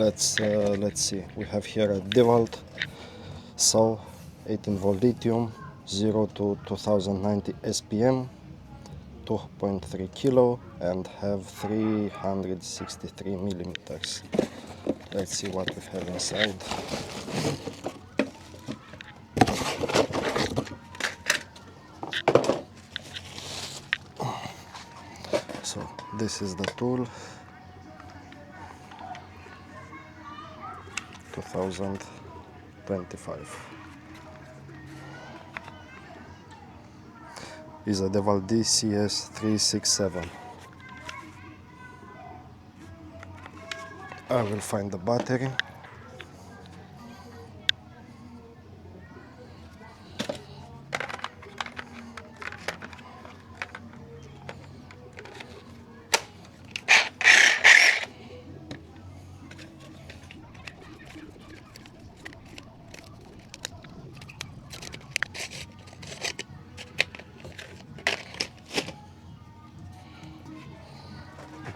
let's see. We have here a DeWalt saw 18-volt lithium, 0 to 2090 SPM, 2.3 kilo, and have 363 millimeters. Let's see what we have inside. So this is the tool. 2025 is a DeWalt DCS367. I will find the battery.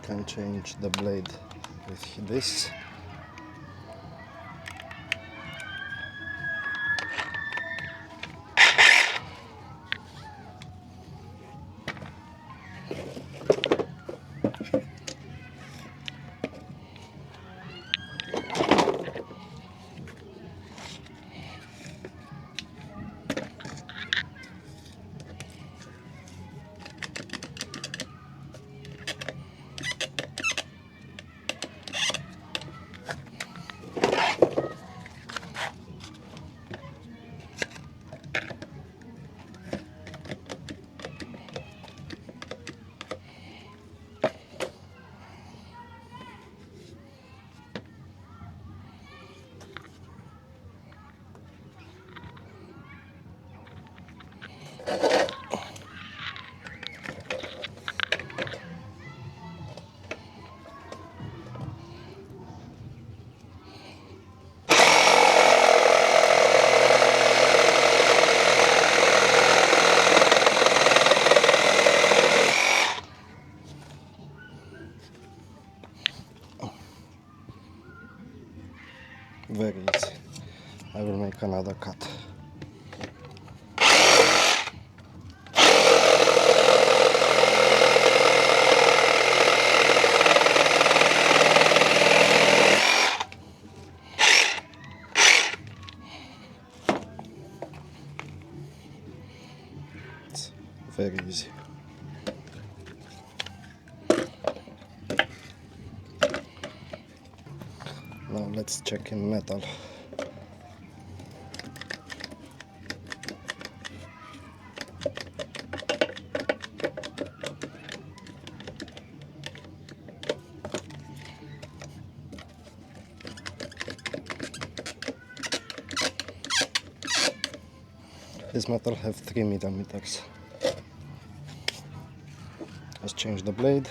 Can change the blade with this. Very easy. I will make another cut. It's very easy. Now let's check in metal. This metal have 3 millimeters. Let's change the blade.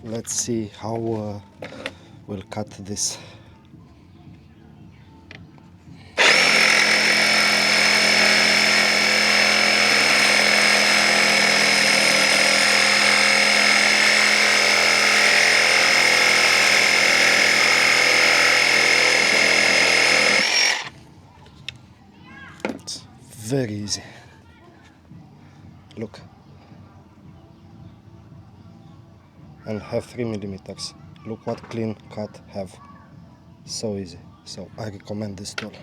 Let's see how we'll cut this. It's very easy. Look. And have 3 millimeters. Look what clean cut have. So easy. So I recommend this tool.